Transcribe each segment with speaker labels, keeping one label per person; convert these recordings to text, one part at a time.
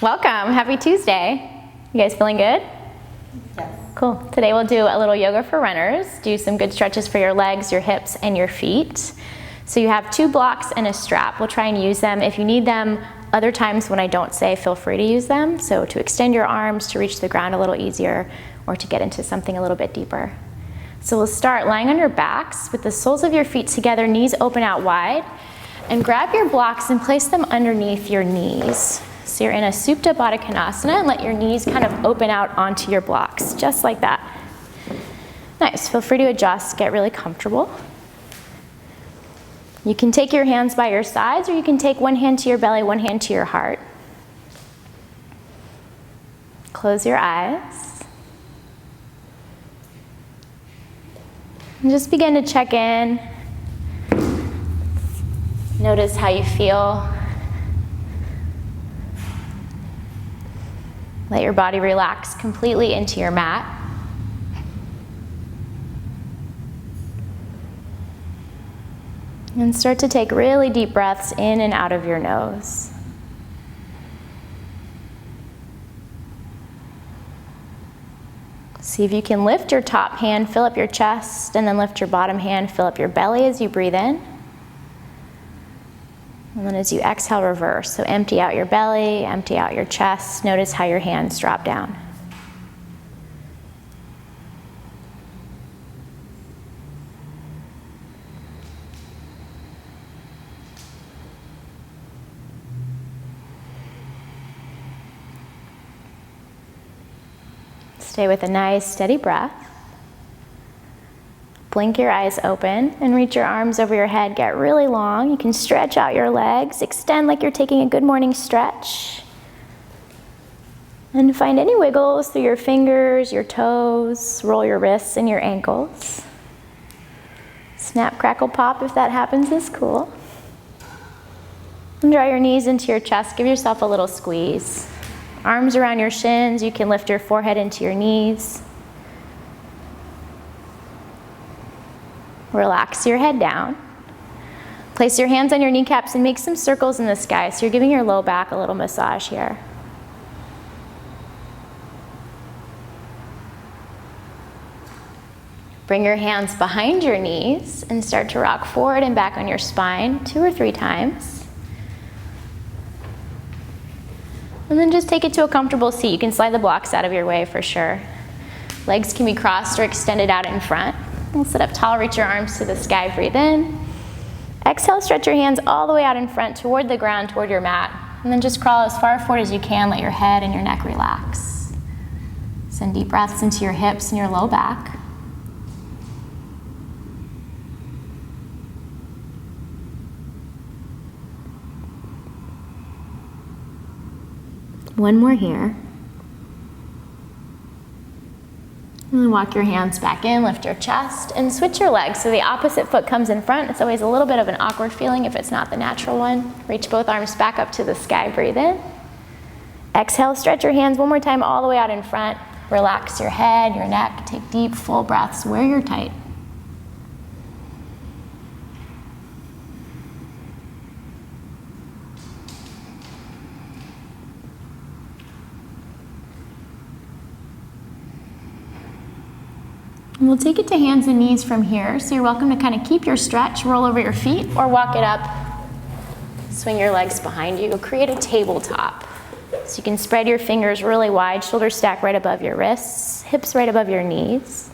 Speaker 1: Welcome, happy Tuesday. You guys feeling good?
Speaker 2: Yes.
Speaker 1: Cool. Today we'll do a little yoga for runners. Do some good stretches for your legs, your hips, and your feet. So you have 2 blocks and a strap. We'll try and use them. If you need them, other times when I don't say, feel free to use them. So to extend your arms, to reach the ground a little easier, or to get into something a little bit deeper. So we'll start lying on your backs with the soles of your feet together, knees open out wide, and grab your blocks and place them underneath your knees. So you're in a Supta Baddha Konasana, and let your knees kind of open out onto your blocks, just like that. Nice, feel free to adjust, get really comfortable. You can take your hands by your sides, or you can take one hand to your belly, one hand to your heart. Close your eyes. And just begin to check in. Notice how you feel. Let your body relax completely into your mat. And start to take really deep breaths in and out of your nose. See if you can lift your top hand, fill up your chest, and then lift your bottom hand, fill up your belly as you breathe in. And then as you exhale, reverse. So empty out your belly, empty out your chest. Notice how your hands drop down. Stay with a nice, steady breath. Blink your eyes open and reach your arms over your head. Get really long. You can stretch out your legs. Extend like you're taking a good morning stretch. And find any wiggles through your fingers, your toes. Roll your wrists and your ankles. Snap, crackle, pop if that happens is cool. And draw your knees into your chest. Give yourself a little squeeze. Arms around your shins. You can lift your forehead into your knees. Relax your head down. Place your hands on your kneecaps and make some circles in the sky. So you're giving your low back a little massage here. Bring your hands behind your knees and start to rock forward and back on your spine 2 or 3 times. And then just take it to a comfortable seat. You can slide the blocks out of your way for sure. Legs can be crossed or extended out in front. We'll sit up tall, reach your arms to the sky, breathe in. Exhale, stretch your hands all the way out in front toward the ground, toward your mat. And then just crawl as far forward as you can. Let your head and your neck relax. Send deep breaths into your hips and your low back. One more here. And then walk your hands back in, lift your chest, and switch your legs. So the opposite foot comes in front. It's always a little bit of an awkward feeling if it's not the natural one. Reach both arms back up to the sky, breathe in. Exhale, stretch your hands one more time all the way out in front. Relax your head, your neck. Take deep, full breaths where you're tight. And we'll take it to hands and knees from here. So you're welcome to kind of keep your stretch, roll over your feet, or walk it up. Swing your legs behind you. Create a tabletop. So you can spread your fingers really wide, shoulders stack right above your wrists, hips right above your knees.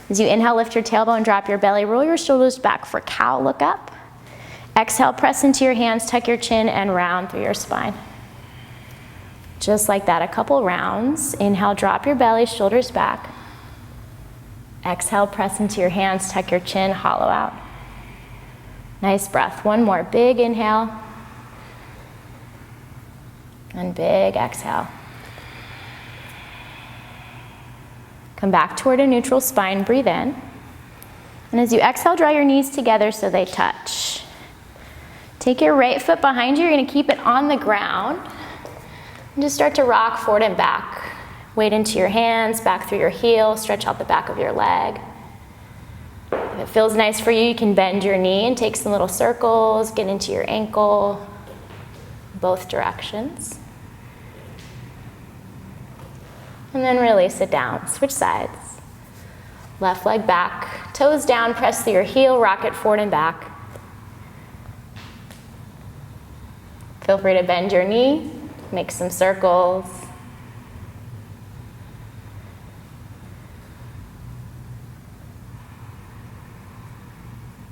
Speaker 1: As you inhale, lift your tailbone, drop your belly, roll your shoulders back for cow, look up. Exhale, press into your hands, tuck your chin, and round through your spine. Just like that, a couple rounds. Inhale, drop your belly, shoulders back. Exhale, press into your hands, tuck your chin, hollow out. Nice breath. One more. Big inhale. And big exhale. Come back toward a neutral spine. Breathe in. And as you exhale, draw your knees together so they touch. Take your right foot behind you. You're going to keep it on the ground. And just start to rock forward and back. Weight into your hands, back through your heel, stretch out the back of your leg. If it feels nice for you, you can bend your knee and take some little circles, get into your ankle, both directions. And then release it down. Switch sides. Left leg back, toes down, press through your heel, rock it forward and back. Feel free to bend your knee, make some circles.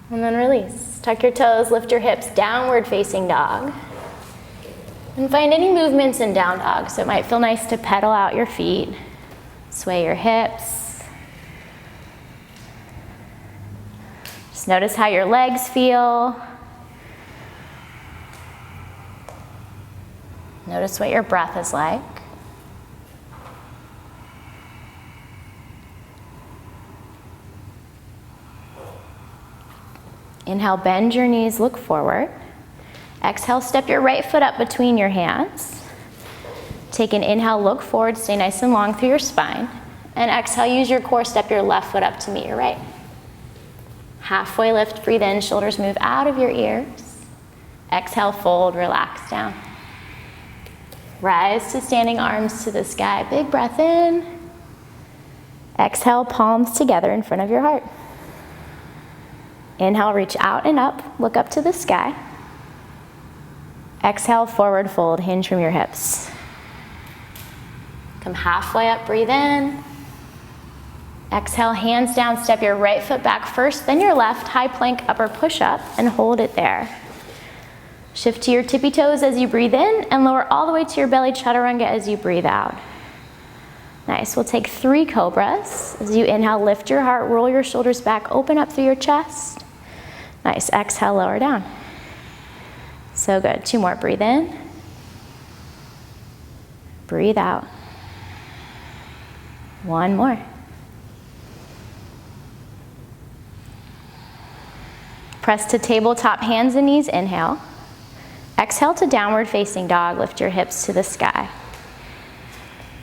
Speaker 1: And then release. Tuck your toes, lift your hips, downward facing dog. And find any movements in down dog. So it might feel nice to pedal out your feet, sway your hips. Just notice how your legs feel. Notice what your breath is like. Inhale, bend your knees, look forward. Exhale, step your right foot up between your hands. Take an inhale, look forward, stay nice and long through your spine. And exhale, use your core, step your left foot up to meet your right. Halfway lift, breathe in, shoulders move out of your ears. Exhale, fold, relax down. Rise to standing, arms to the sky. Big breath in. Exhale, palms together in front of your heart. Inhale, reach out and up, look up to the sky. Exhale, forward fold, hinge from your hips. Come halfway up, breathe in. Exhale, hands down, step your right foot back first, then your left, high plank, upper push up, and hold it there. Shift to your tippy toes as you breathe in, and lower all the way to your belly chaturanga as you breathe out. Nice, we'll take 3 cobras. As you inhale, lift your heart, roll your shoulders back, open up through your chest. Nice, exhale, lower down. So good, 2 more, breathe in. Breathe out. 1 more. Press to tabletop, hands and knees, inhale. Exhale to downward facing dog, lift your hips to the sky.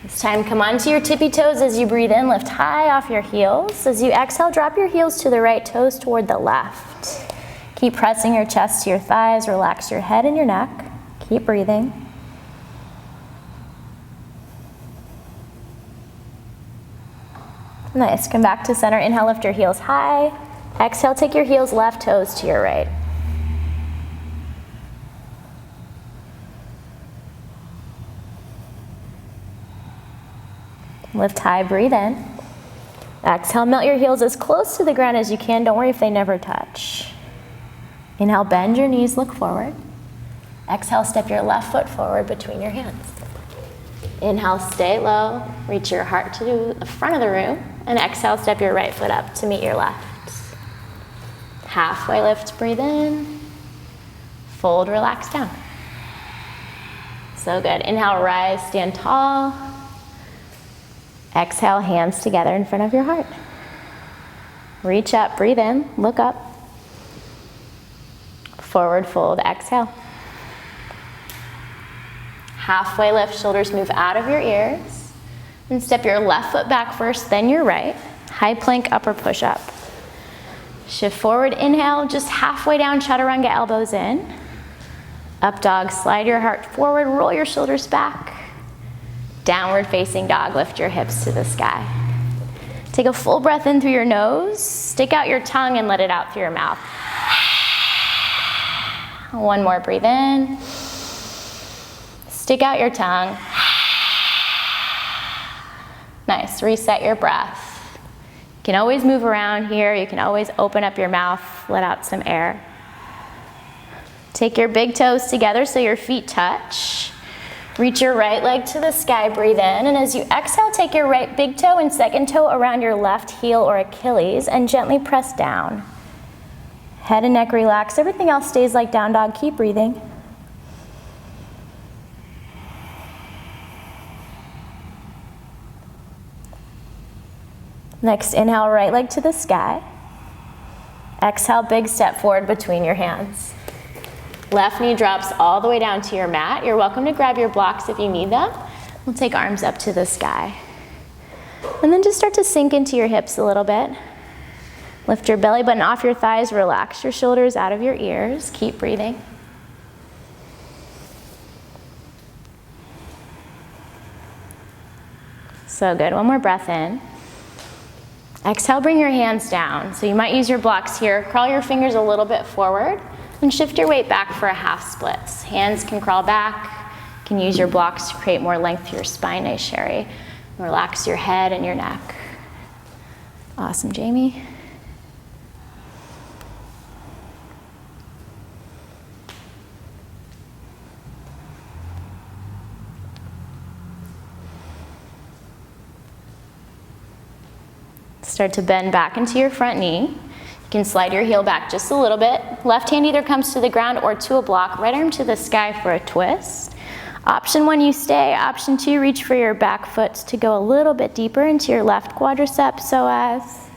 Speaker 1: This time, come onto your tippy toes as you breathe in, lift high off your heels. As you exhale, drop your heels to the right, toes toward the left. Keep pressing your chest to your thighs, relax your head and your neck. Keep breathing. Nice, come back to center, inhale, lift your heels high. Exhale, take your heels left, toes to your right. Lift high, breathe in. Exhale, melt your heels as close to the ground as you can. Don't worry if they never touch. Inhale, bend your knees, look forward. Exhale, step your left foot forward between your hands. Inhale, stay low, reach your heart to the front of the room, and exhale, step your right foot up to meet your left. Halfway lift, breathe in. Fold, relax down. So good. Inhale, rise, stand tall. Exhale, hands together in front of your heart. Reach up, breathe in, look up. Forward fold, exhale. Halfway lift, shoulders move out of your ears. And step your left foot back first, then your right. High plank, upper push up. Shift forward, inhale, just halfway down, chaturanga, elbows in. Up dog, slide your heart forward, roll your shoulders back. Downward facing dog, lift your hips to the sky. Take a full breath in through your nose, stick out your tongue and let it out through your mouth. 1 more, breathe in. Stick out your tongue. Nice, reset your breath. You can always move around here, you can always open up your mouth, let out some air. Take your big toes together so your feet touch. Reach your right leg to the sky, breathe in, and as you exhale, take your right big toe and second toe around your left heel or Achilles and gently press down. Head and neck relax, everything else stays like down dog, keep breathing. Next, inhale, right leg to the sky. Exhale, big step forward between your hands. Left knee drops all the way down to your mat. You're welcome to grab your blocks if you need them. We'll take arms up to the sky. And then just start to sink into your hips a little bit. Lift your belly button off your thighs, relax your shoulders out of your ears. Keep breathing. So good. One more breath in. Exhale, bring your hands down. So you might use your blocks here. Crawl your fingers a little bit forward and shift your weight back for a half splits. Hands can crawl back. You can use your blocks to create more length to your spine. Nice, Sherry. Relax your head and your neck. Awesome, Jamie. Start to bend back into your front knee. You can slide your heel back just a little bit. Left hand either comes to the ground or to a block. Right arm to the sky for a twist. Option 1, you stay. Option 2, reach for your back foot to go a little bit deeper into your left quadricep, psoas.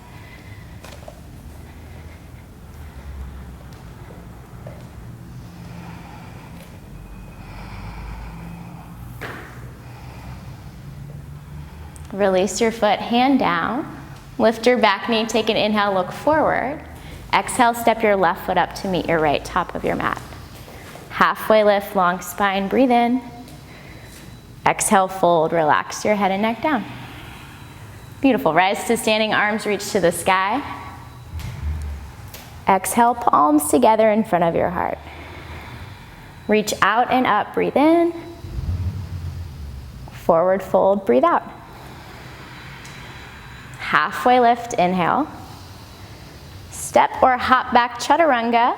Speaker 1: Release your foot, hand down. Lift your back knee, take an inhale, look forward. Exhale, step your left foot up to meet your right top of your mat. Halfway lift, long spine, breathe in. Exhale, fold, relax your head and neck down. Beautiful, rise to standing, arms reach to the sky. Exhale, palms together in front of your heart. Reach out and up, breathe in. Forward fold, breathe out. Halfway lift, inhale. Step or hop back, chaturanga.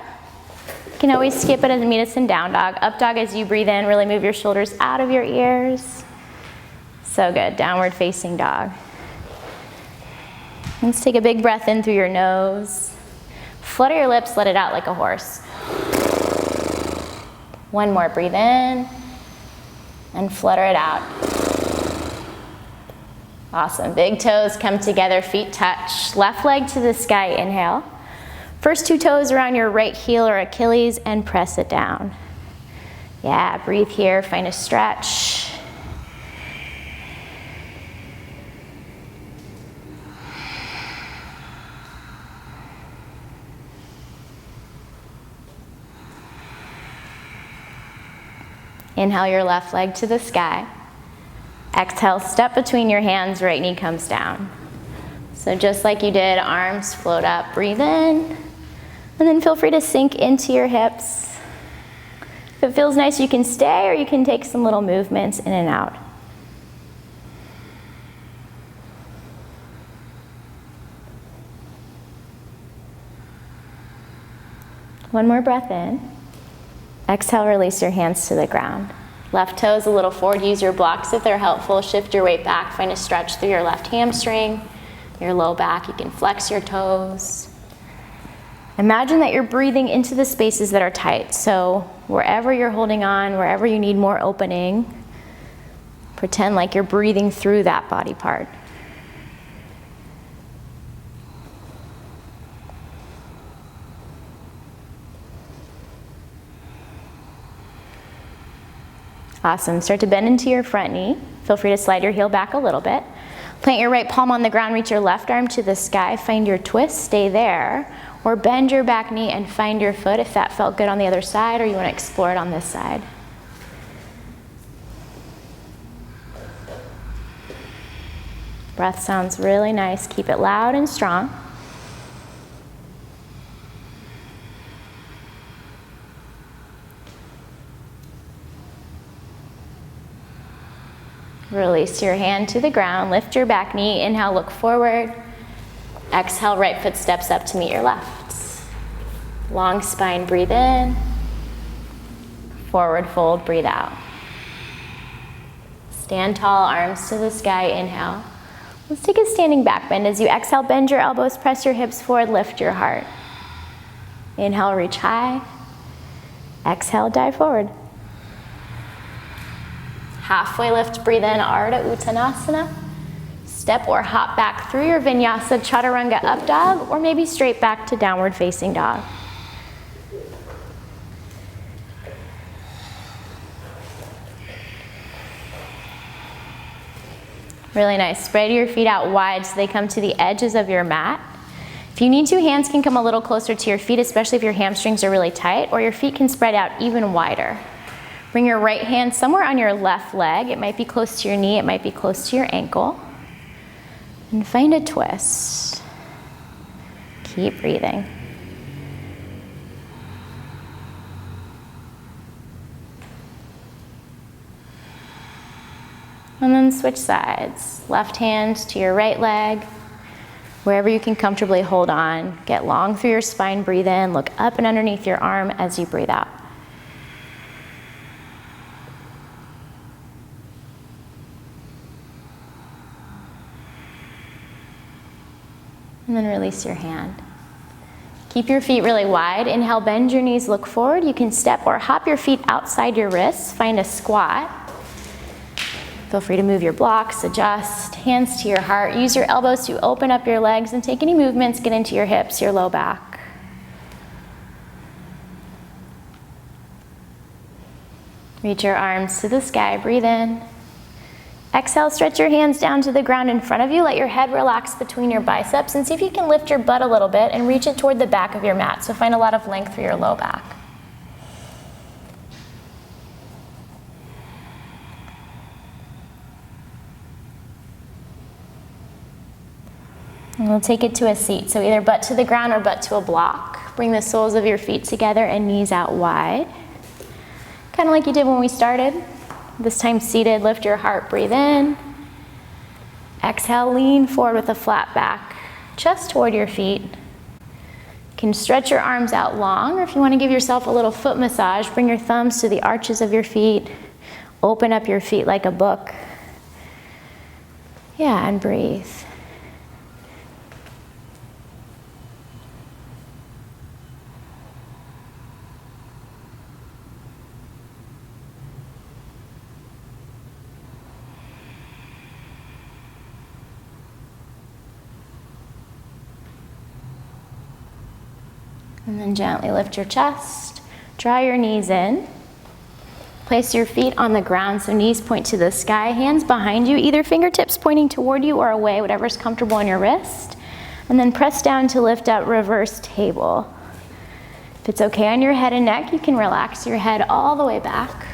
Speaker 1: You can always skip it and meet us in down dog. Up dog as you breathe in, really move your shoulders out of your ears. So good, downward facing dog. Let's take a big breath in through your nose. Flutter your lips, let it out like a horse. One more, breathe in. And flutter it out. Awesome, big toes come together, feet touch. Left leg to the sky, inhale. First 2 toes around your right heel or Achilles and press it down. Yeah, breathe here, find a stretch. Inhale your left leg to the sky. Exhale, step between your hands, right knee comes down. So just like you did, arms float up, breathe in, and then feel free to sink into your hips. If it feels nice, you can stay or you can take some little movements in and out. One more breath in. Exhale, release your hands to the ground. Left toes a little forward, use your blocks if they're helpful. Shift your weight back, find a stretch through your left hamstring, your low back. You can flex your toes. Imagine that you're breathing into the spaces that are tight. So wherever you're holding on, wherever you need more opening, pretend like you're breathing through that body part. Awesome, start to bend into your front knee. Feel free to slide your heel back a little bit. Plant your right palm on the ground, reach your left arm to the sky, find your twist, stay there. Or bend your back knee and find your foot if that felt good on the other side or you want to explore it on this side. Breath sounds really nice, keep it loud and strong. Release your hand to the ground, lift your back knee, inhale, look forward. Exhale, right foot steps up to meet your left. Long spine, breathe in. Forward fold, breathe out. Stand tall, arms to the sky, inhale. Let's take a standing back bend. As you exhale, bend your elbows, press your hips forward, lift your heart. Inhale, reach high. Exhale, dive forward. Halfway lift, breathe in, Ardha Uttanasana. Step or hop back through your vinyasa, chaturanga up dog, or maybe straight back to downward facing dog. Really nice. Spread your feet out wide so they come to the edges of your mat. If you need to, hands can come a little closer to your feet, especially if your hamstrings are really tight, or your feet can spread out even wider. Bring your right hand somewhere on your left leg. It might be close to your knee, it might be close to your ankle. And find a twist. Keep breathing. And then switch sides. Left hand to your right leg. Wherever you can comfortably hold on. Get long through your spine, breathe in, look up and underneath your arm as you breathe out. And then release your hand. Keep your feet really wide. Inhale, bend your knees, look forward. You can step or hop your feet outside your wrists. Find a squat. Feel free to move your blocks, adjust, hands to your heart. Use your elbows to open up your legs and take any movements, get into your hips, your low back. Reach your arms to the sky, breathe in. Exhale, stretch your hands down to the ground in front of you. Let your head relax between your biceps and see if you can lift your butt a little bit and reach it toward the back of your mat. So find a lot of length through your low back. And we'll take it to a seat. So either butt to the ground or butt to a block. Bring the soles of your feet together and knees out wide. Kind of like you did when we started. This time seated, lift your heart, breathe in. Exhale, lean forward with a flat back, chest toward your feet. You can stretch your arms out long, or if you want to give yourself a little foot massage, bring your thumbs to the arches of your feet. Open up your feet like a book. Yeah, and breathe. And then gently lift your chest, draw your knees in. Place your feet on the ground so knees point to the sky, hands behind you, either fingertips pointing toward you or away, whatever's comfortable on your wrist. And then press down to lift up, reverse table. If it's okay on your head and neck, you can relax your head all the way back.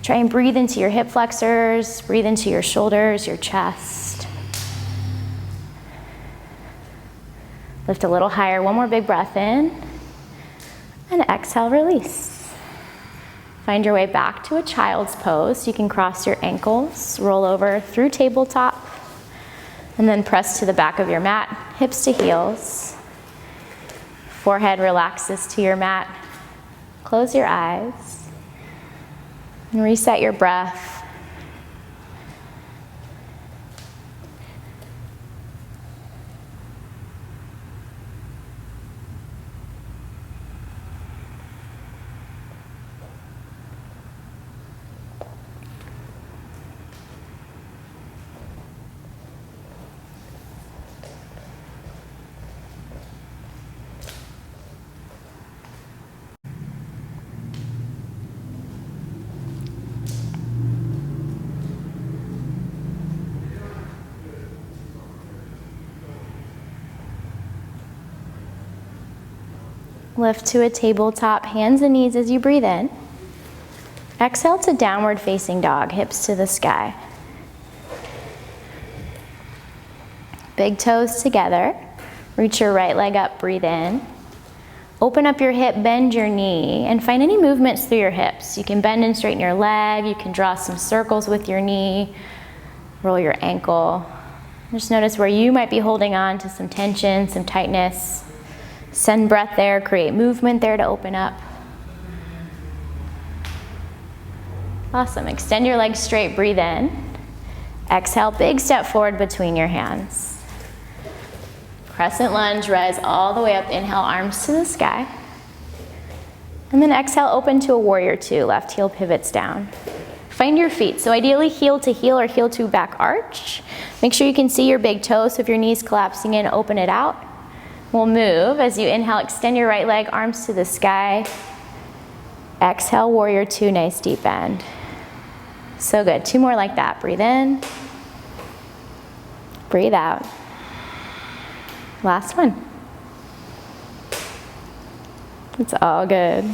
Speaker 1: Try and breathe into your hip flexors, breathe into your shoulders, your chest. Lift a little higher, one more big breath in, and exhale, release. Find your way back to a child's pose. You can cross your ankles, roll over through tabletop, and then press to the back of your mat, hips to heels. Forehead relaxes to your mat. Close your eyes, and reset your breath. Lift to a tabletop, hands and knees as you breathe in. Exhale to downward facing dog, hips to the sky. Big toes together. Reach your right leg up, breathe in. Open up your hip, bend your knee, and find any movements through your hips. You can bend and straighten your leg, you can draw some circles with your knee, roll your ankle. Just notice where you might be holding on to some tension, some tightness. Send breath there, create movement there to open up. Awesome, extend your legs straight, breathe in. Exhale, big step forward between your hands. Crescent lunge, rise all the way up, inhale, arms to the sky. And then exhale, open to a warrior two, left heel pivots down. Find your feet, so ideally heel to heel or heel to back arch. Make sure you can see your big toe, so if your knee's collapsing in, open it out. We'll move. As you inhale, extend your right leg, arms to the sky. Exhale, warrior two, nice deep bend. So good. Two more like that. Breathe in. Breathe out. Last one. It's all good.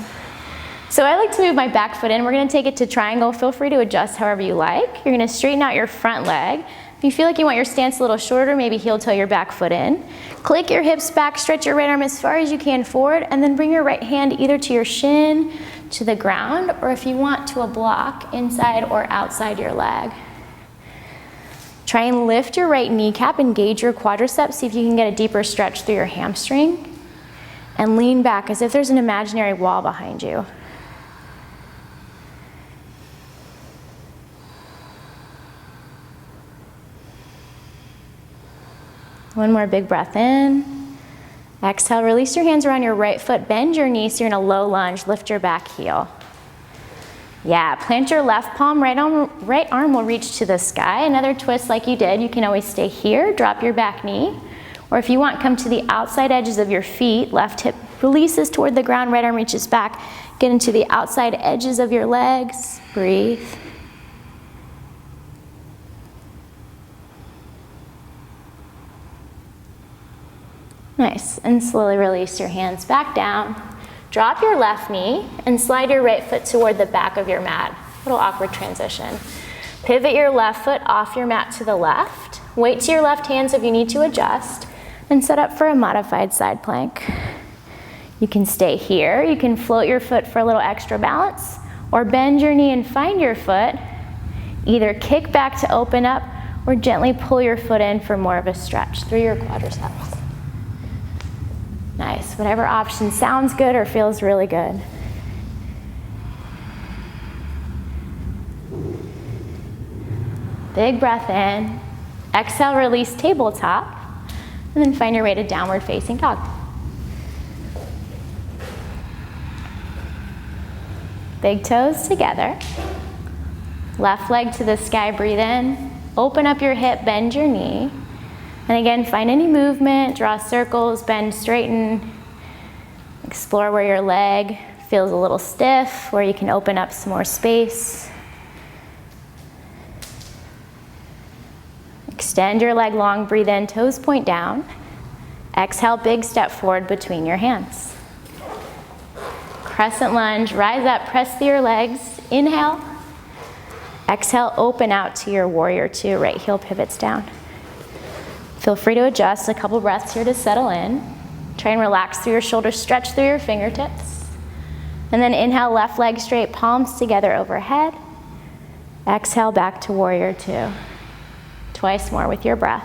Speaker 1: So I like to move my back foot in. We're going to take it to triangle. Feel free to adjust however you like. You're going to straighten out your front leg. If you feel like you want your stance a little shorter, maybe heel toe your back foot in. Click your hips back, stretch your right arm as far as you can forward, and then bring your right hand either to your shin, to the ground, or if you want, to a block inside or outside your leg. Try and lift your right kneecap, engage your quadriceps, see if you can get a deeper stretch through your hamstring, and lean back as if there's an imaginary wall behind you. One more big breath in. Exhale, release your hands around your right foot, bend your knees, so you're in a low lunge, lift your back heel. Yeah, plant your left palm, right arm will reach to the sky. Another twist like you did, you can always stay here, drop your back knee. Or if you want, come to the outside edges of your feet, left hip releases toward the ground, right arm reaches back. Get into the outside edges of your legs, breathe. Nice, and slowly release your hands back down. Drop your left knee and slide your right foot toward the back of your mat. Little awkward transition. Pivot your left foot off your mat to the left. Weight to your left hands if you need to adjust, and set up for a modified side plank. You can stay here, you can float your foot for a little extra balance, or bend your knee and find your foot. Either kick back to open up, or gently pull your foot in for more of a stretch through your quadriceps. Nice, whatever option sounds good or feels really good. Big breath in. Exhale, release tabletop. And then find your way to downward facing dog. Big toes together. Left leg to the sky, breathe in. Open up your hip, bend your knee. And again, find any movement, draw circles, bend, straighten. Explore where your leg feels a little stiff, where you can open up some more space. Extend your leg long, breathe in, toes point down. Exhale, big step forward between your hands. Crescent lunge, rise up, press through your legs. Inhale. Exhale, open out to your warrior two, right heel pivots down. Feel free to adjust, a couple breaths here to settle in. Try and relax through your shoulders, stretch through your fingertips. And then inhale, left leg straight, palms together overhead. Exhale, back to warrior two. Twice more with your breath.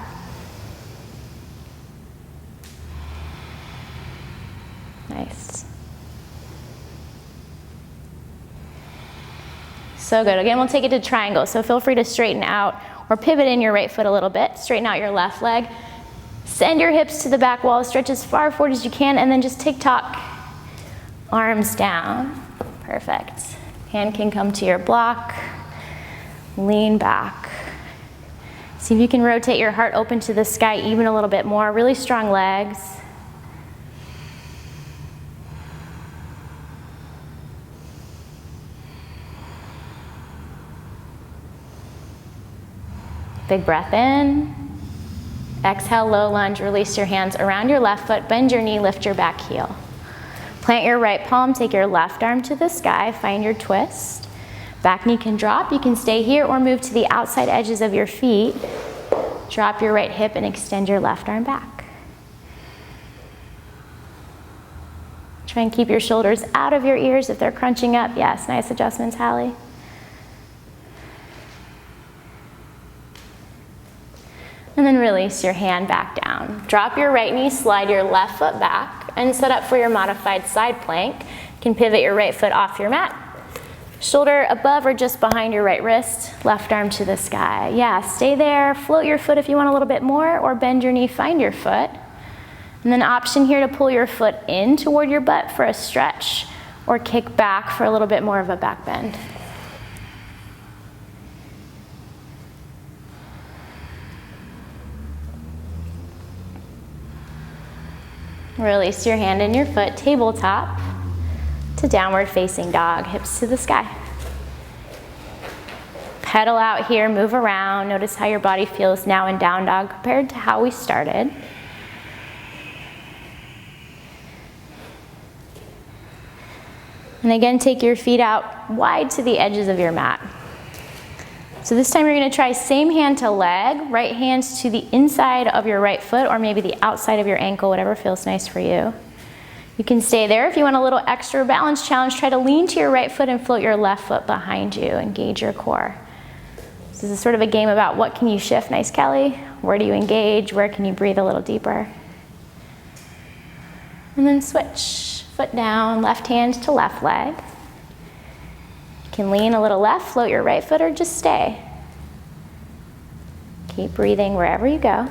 Speaker 1: Nice. So good. Again, we'll take it to triangle, so feel free to straighten out or pivot in your right foot a little bit. Straighten out your left leg. Send your hips to the back wall, stretch as far forward as you can, and then just tick-tock, arms down. Perfect. Hand can come to your block. Lean back. See if you can rotate your heart open to the sky even a little bit more. Really strong legs. Big breath in. Exhale, low lunge, release your hands around your left foot, bend your knee, lift your back heel. Plant your right palm, take your left arm to the sky, find your twist. Back knee can drop, you can stay here or move to the outside edges of your feet. Drop your right hip and extend your left arm back. Try and keep your shoulders out of your ears if they're crunching up. Yes, nice adjustments, Hallie. And then release your hand back down. Drop your right knee, slide your left foot back, and set up for your modified side plank. You can pivot your right foot off your mat. Shoulder above or just behind your right wrist, left arm to the sky. Yeah, stay there, float your foot if you want a little bit more, or bend your knee, find your foot. And then option here to pull your foot in toward your butt for a stretch, or kick back for a little bit more of a back bend. Release your hand and your foot, tabletop to downward facing dog, hips to the sky. Pedal out here, move around. Notice how your body feels now in down dog compared to how we started. And again, take your feet out wide to the edges of your mat. So this time you're gonna try same hand to leg, right hands to the inside of your right foot or maybe the outside of your ankle, whatever feels nice for you. You can stay there. If you want a little extra balance challenge, try to lean to your right foot and float your left foot behind you. Engage your core. This is sort of a game about what can you shift, nice Kelly? Where do you engage? Where can you breathe a little deeper? And then switch. Foot down, left hand to left leg. You can lean a little left, float your right foot, or just stay. Keep breathing wherever you go.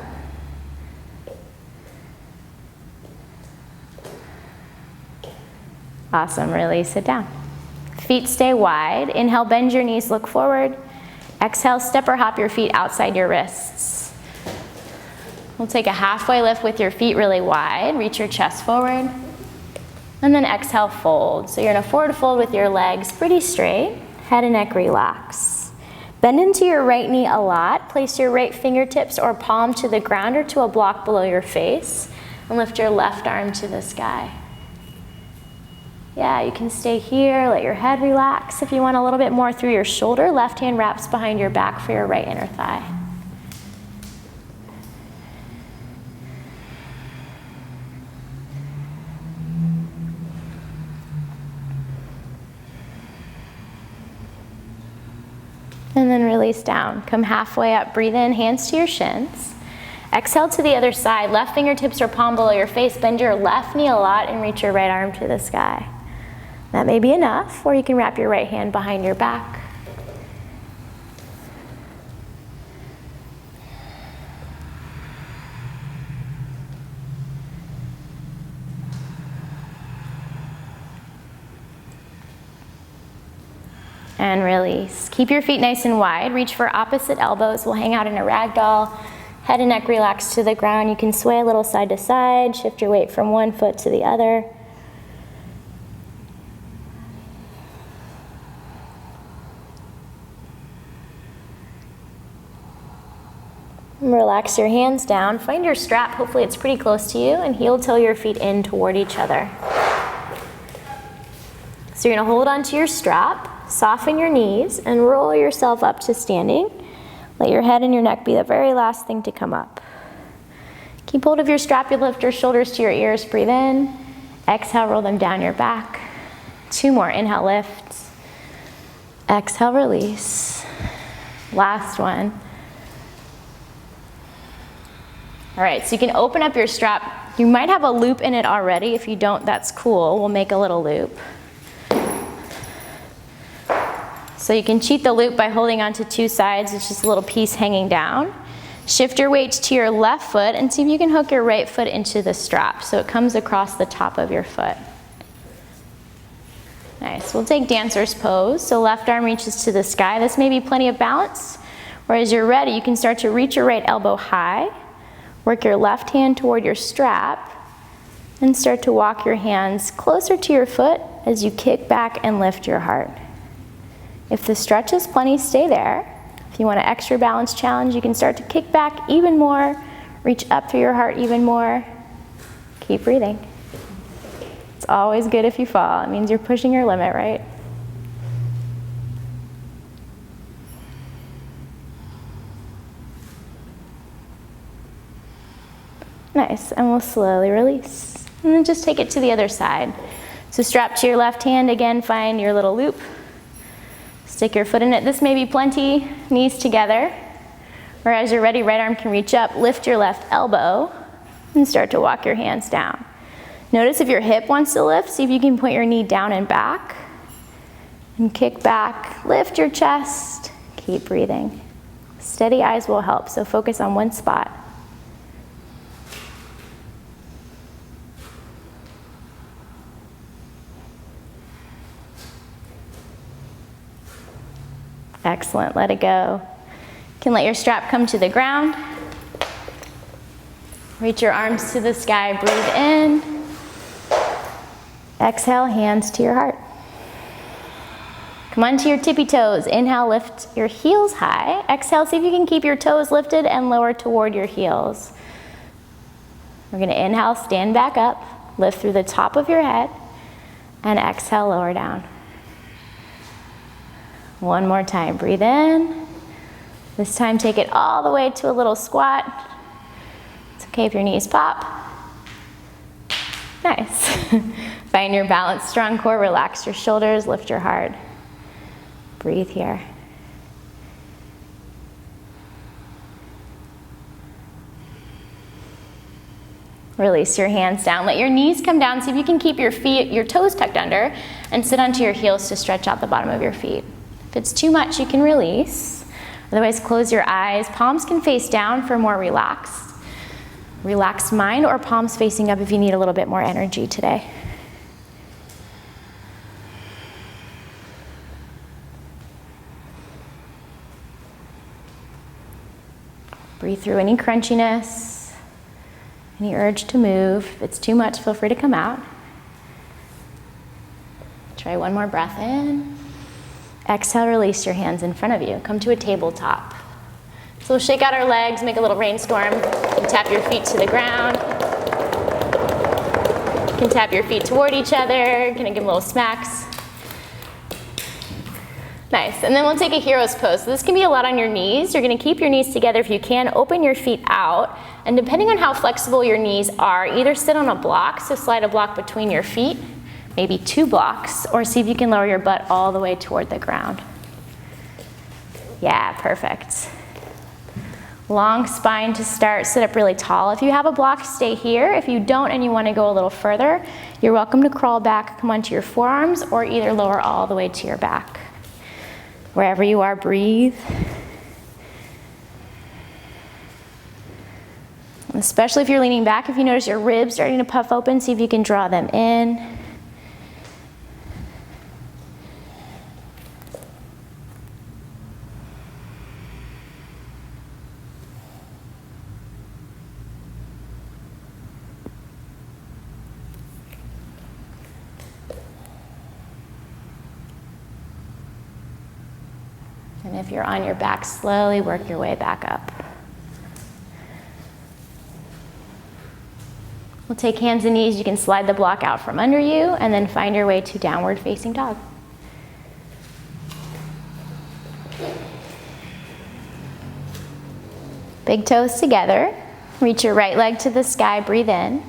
Speaker 1: Awesome, release, sit down. Feet stay wide. Inhale, bend your knees, look forward. Exhale, step or hop your feet outside your wrists. We'll take a halfway lift with your feet really wide. Reach your chest forward. And then exhale, fold. So you're in a forward fold with your legs pretty straight. Head and neck relax. Bend into your right knee a lot. Place your right fingertips or palm to the ground or to a block below your face. And lift your left arm to the sky. Yeah, you can stay here, let your head relax. If you want a little bit more through your shoulder, left hand wraps behind your back for your right inner thigh. And then release down. Come halfway up, breathe in, hands to your shins. Exhale to the other side, left fingertips or palm below your face. Bend your left knee a lot and reach your right arm to the sky. That may be enough, or you can wrap your right hand behind your back. And release. Keep your feet nice and wide. Reach for opposite elbows. We'll hang out in a ragdoll. Head and neck relax to the ground. You can sway a little side to side. Shift your weight from one foot to the other. Relax your hands down. Find your strap. Hopefully it's pretty close to you. And heel toe your feet in toward each other. So you're going to hold onto your strap, soften your knees, and roll yourself up to standing. Let your head and your neck be the very last thing to come up. Keep hold of your strap. You lift your shoulders to your ears. Breathe in. Exhale, roll them down your back. 2 more. Inhale, lift. Exhale, release. Last one. All right, so you can open up your strap. You might have a loop in it already. If you don't, that's cool. We'll make a little loop. So you can cheat the loop by holding onto 2 sides. It's just a little piece hanging down. Shift your weight to your left foot and see if you can hook your right foot into the strap so it comes across the top of your foot. Nice, we'll take dancer's pose. So left arm reaches to the sky. This may be plenty of balance. Or as you're ready, you can start to reach your right elbow high. Work your left hand toward your strap and start to walk your hands closer to your foot as you kick back and lift your heart. If the stretch is plenty, stay there. If you want an extra balance challenge, you can start to kick back even more, reach up through your heart even more. Keep breathing. It's always good if you fall. It means you're pushing your limit, right? Nice, and we'll slowly release. And then just take it to the other side. So strap to your left hand, again, find your little loop. Stick your foot in it. This may be plenty, knees together. Or as you're ready, right arm can reach up, lift your left elbow, and start to walk your hands down. Notice if your hip wants to lift, see if you can put your knee down and back. And kick back, lift your chest, keep breathing. Steady eyes will help, so focus on one spot. Excellent, let it go. You can let your strap come to the ground. Reach your arms to the sky, breathe in. Exhale, hands to your heart. Come onto your tippy toes. Inhale, lift your heels high. Exhale, see if you can keep your toes lifted and lower toward your heels. We're gonna inhale, stand back up, lift through the top of your head, and exhale, lower down. One more time, breathe in, This time, take it all the way to a little squat. It's okay if your knees pop. Nice. Find your balance, strong core, relax your shoulders, lift your heart. Breathe here. Release your hands down. Let your knees come down. See if you can keep your feet, your toes tucked under, and sit onto your heels to stretch out the bottom of your feet. If it's too much, you can release. Otherwise, close your eyes. Palms can face down for more relaxed mind, or palms facing up if you need a little bit more energy today. Breathe through any crunchiness, any urge to move. If it's too much, feel free to come out. Try one more breath in. Exhale, release your hands in front of you. Come to a tabletop. So we'll shake out our legs, make a little rainstorm. You can tap your feet to the ground. You can tap your feet toward each other. Kind of give them little smacks. Nice, and then we'll take a hero's pose. So this can be a lot on your knees. You're gonna keep your knees together if you can. Open your feet out, and depending on how flexible your knees are, either sit on a block, so slide a block between your feet, maybe 2 blocks, or see if you can lower your butt all the way toward the ground. Yeah, perfect. Long spine to start, sit up really tall. If you have a block, stay here. If you don't and you wanna go a little further, you're welcome to crawl back, come onto your forearms, or either lower all the way to your back. Wherever you are, breathe. Especially if you're leaning back, if you notice your ribs starting to puff open, see if you can draw them in. And if you're on your back, slowly work your way back up. We'll take hands and knees. You can slide the block out from under you and then find your way to downward facing dog. Big toes together. Reach your right leg to the sky, breathe in.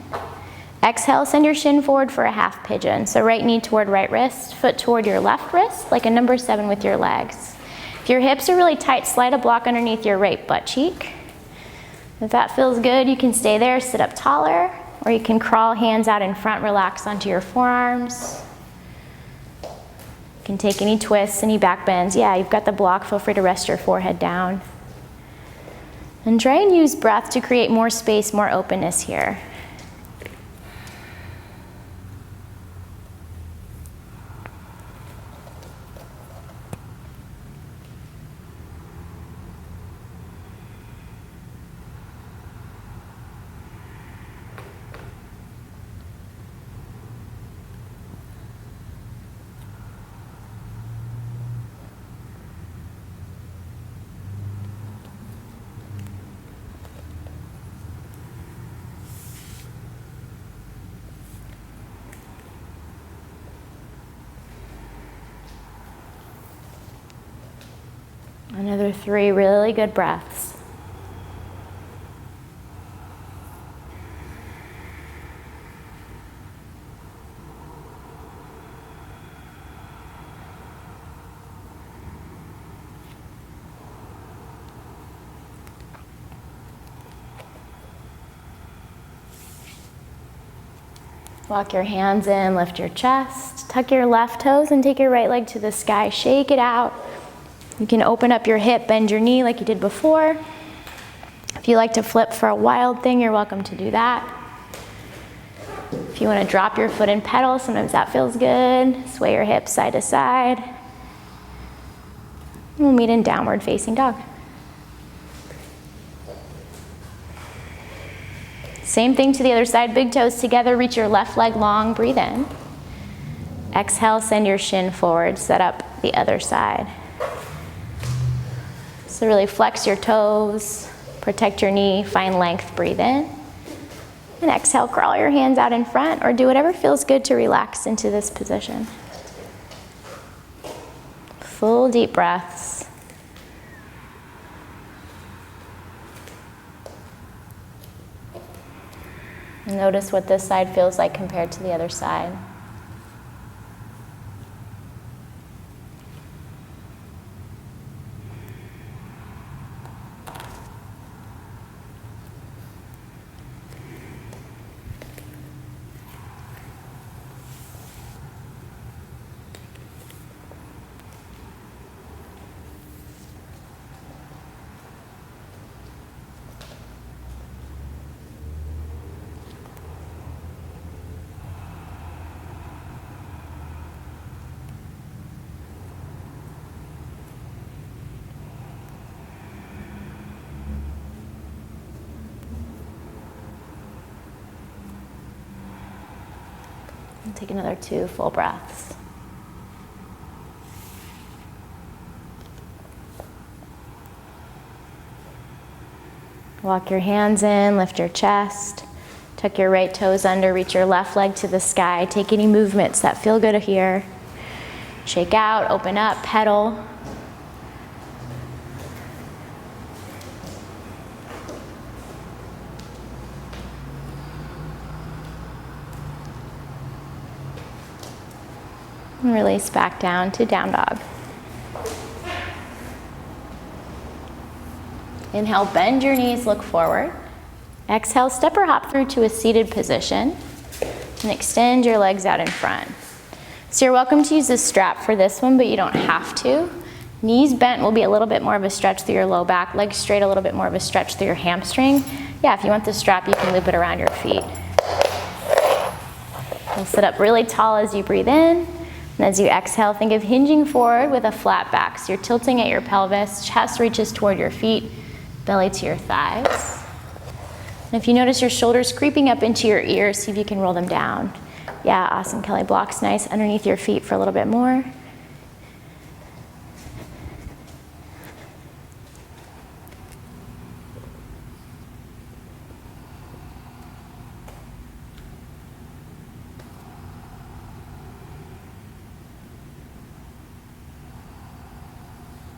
Speaker 1: Exhale, send your shin forward for a half pigeon. So right knee toward right wrist, foot toward your left wrist, like a number 7 with your legs. If your hips are really tight, slide a block underneath your right butt cheek. If that feels good, you can stay there, sit up taller, or you can crawl hands out in front, relax onto your forearms. You can take any twists, any back bends. Yeah, you've got the block, feel free to rest your forehead down. And try and use breath to create more space, more openness here. Another 3 really good breaths. Walk your hands in, lift your chest, tuck your left toes and take your right leg to the sky, shake it out. You can open up your hip, bend your knee like you did before. If you like to flip for a wild thing, you're welcome to do that. If you want to drop your foot and pedal, sometimes that feels good. Sway your hips side to side. We'll meet in downward facing dog. Same thing to the other side, big toes together, reach your left leg long, breathe in. Exhale, send your shin forward, set up the other side. So really flex your toes, protect your knee, find length, breathe in. And exhale, crawl your hands out in front or do whatever feels good to relax into this position. Full deep breaths. And notice what this side feels like compared to the other side. And take another 2 full breaths. Walk your hands in, lift your chest, tuck your right toes under, reach your left leg to the sky. Take any movements that feel good here. Shake out, open up, pedal. And release back down to down dog. Inhale, bend your knees, look forward. Exhale, step or hop through to a seated position and extend your legs out in front. So you're welcome to use this strap for this one, but you don't have to. Knees bent will be a little bit more of a stretch through your low back, legs straight a little bit more of a stretch through your hamstring. Yeah, if you want the strap, you can loop it around your feet. You'll sit up really tall as you breathe in. And as you exhale, think of hinging forward with a flat back. So you're tilting at your pelvis, chest reaches toward your feet, belly to your thighs. And if you notice your shoulders creeping up into your ears, see if you can roll them down. Yeah, awesome, Kelly. Blocks nice underneath your feet for a little bit more.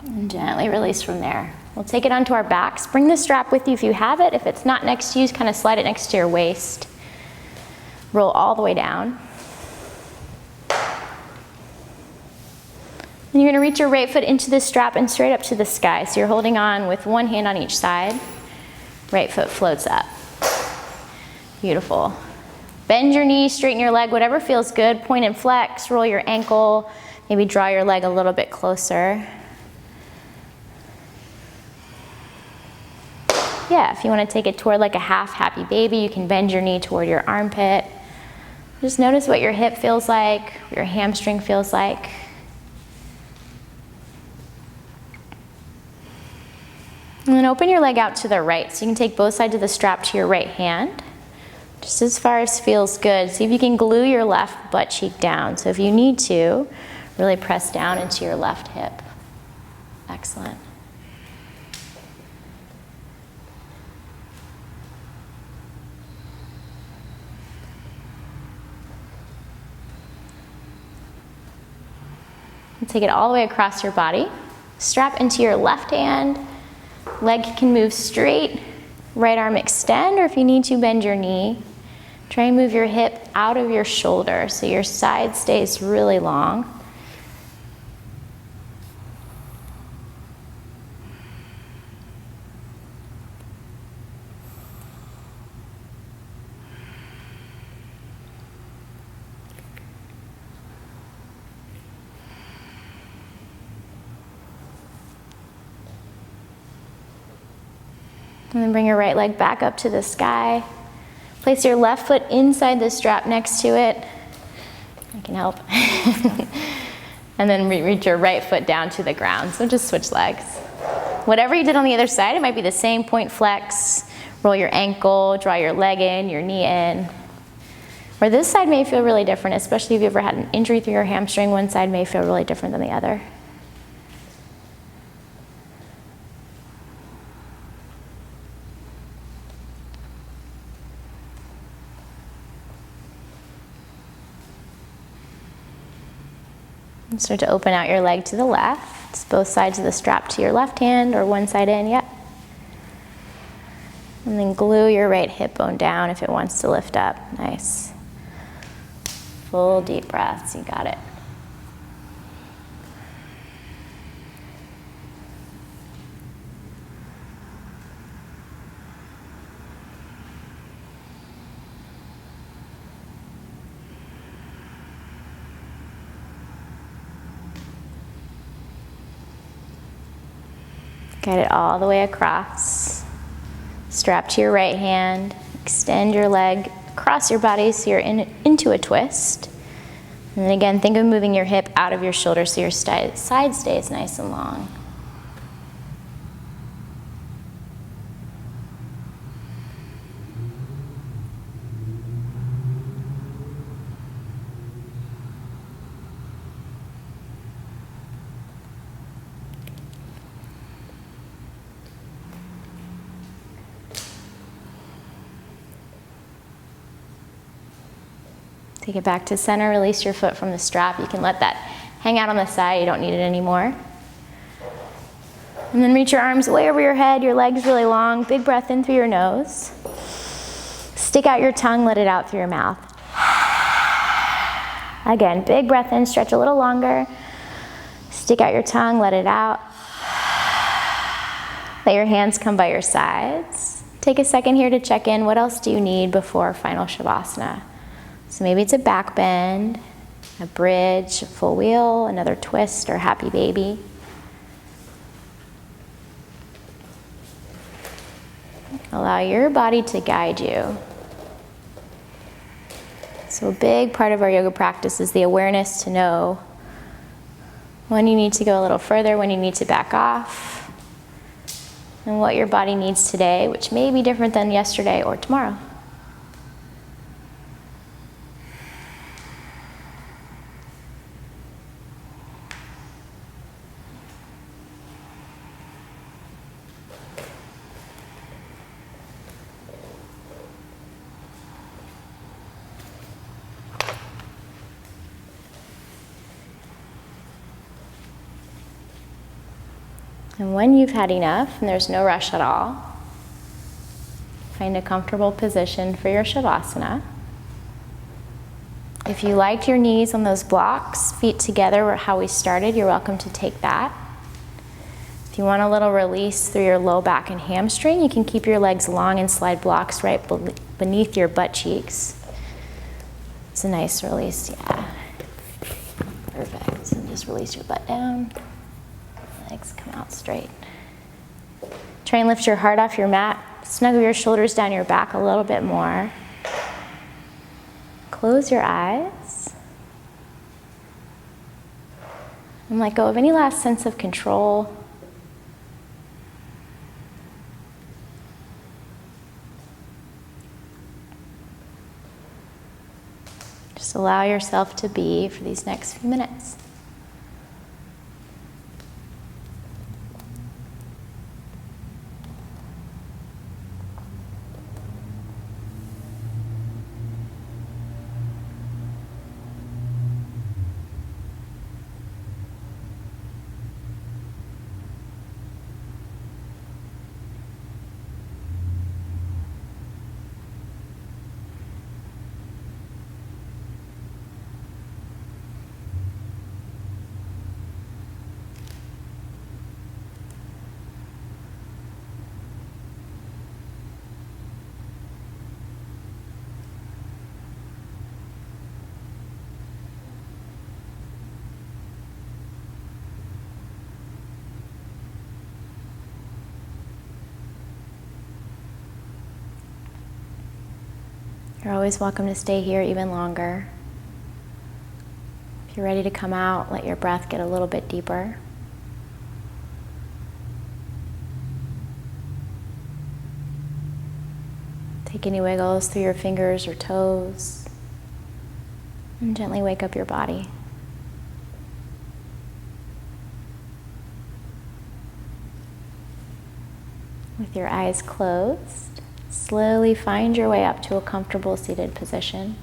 Speaker 1: And gently release from there. We'll take it onto our backs. Bring the strap with you if you have it. If it's not next to you, kind of slide it next to your waist. Roll all the way down. And you're going to reach your right foot into the strap and straight up to the sky. So you're holding on with one hand on each side. Right foot floats up. Beautiful. Bend your knee, straighten your leg, whatever feels good. Point and flex, roll your ankle. Maybe draw your leg a little bit closer. Yeah, if you want to take it toward like a half happy baby, you can bend your knee toward your armpit. Just notice what your hip feels like, what your hamstring feels like. And then open your leg out to the right. So you can take both sides of the strap to your right hand, just as far as feels good. See if you can glue your left butt cheek down. So if you need to, really press down into your left hip. Excellent. Take it all the way across your body. Strap into your left hand. Leg can move straight. Right arm extend, or if you need to, bend your knee. Try and move your hip out of your shoulder so your side stays really long. And then bring your right leg back up to the sky. Place your left foot inside the strap next to it. I can help. And then reach your right foot down to the ground. So just switch legs. Whatever you did on the other side, it might be the same. Point flex, roll your ankle, draw your leg in, your knee in. Or this side may feel really different, especially if you've ever had an injury through your hamstring. One side may feel really different than the other. And start to open out your leg to the left. Both sides of the strap to your left hand or one side in, yep. And then glue your right hip bone down if it wants to lift up. Nice. Full deep breaths, you got it. Get it all the way across. Strap to your right hand. Extend your leg across your body so you're into a twist. And then again, think of moving your hip out of your shoulder so your side stays nice and long. Take it back to center, release your foot from the strap. You can let that hang out on the side, you don't need it anymore. And then reach your arms way over your head, your legs really long. Big breath in through your nose. Stick out your tongue, let it out through your mouth. Again, big breath in, stretch a little longer. Stick out your tongue, let it out. Let your hands come by your sides. Take a second here to check in. What else do you need before final Shavasana? So maybe it's a back bend, a bridge, a full wheel, another twist, or happy baby. Allow your body to guide you. So a big part of our yoga practice is the awareness to know when you need to go a little further, when you need to back off, and what your body needs today, which may be different than yesterday or tomorrow. And when you've had enough, and there's no rush at all, find a comfortable position for your Shavasana. If you liked your knees on those blocks, feet together, how we started, you're welcome to take that. If you want a little release through your low back and hamstring, you can keep your legs long and slide blocks right beneath your butt cheeks. It's a nice release, yeah. Perfect. And just release your butt down. Legs come out straight. Try and lift your heart off your mat. Snuggle your shoulders down your back a little bit more. Close your eyes. And let go of any last sense of control. Just allow yourself to be for these next few minutes. You're always welcome to stay here even longer. If you're ready to come out, let your breath get a little bit deeper. Take any wiggles through your fingers or toes, and gently wake up your body. With your eyes closed, slowly find your way up to a comfortable seated position.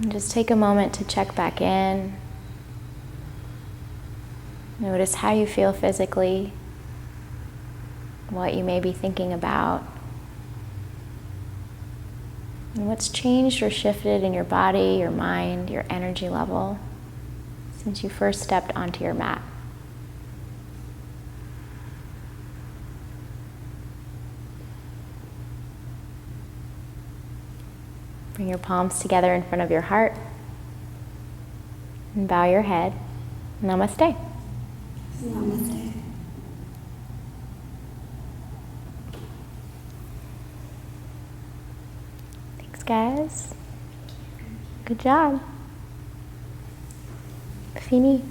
Speaker 1: And just take a moment to check back in. Notice how you feel physically, what you may be thinking about, and what's changed or shifted in your body, your mind, your energy level since you first stepped onto your mat. Bring your palms together in front of your heart and bow your head. Namaste.
Speaker 2: Namaste.
Speaker 1: Thanks, guys. Good job. Fini.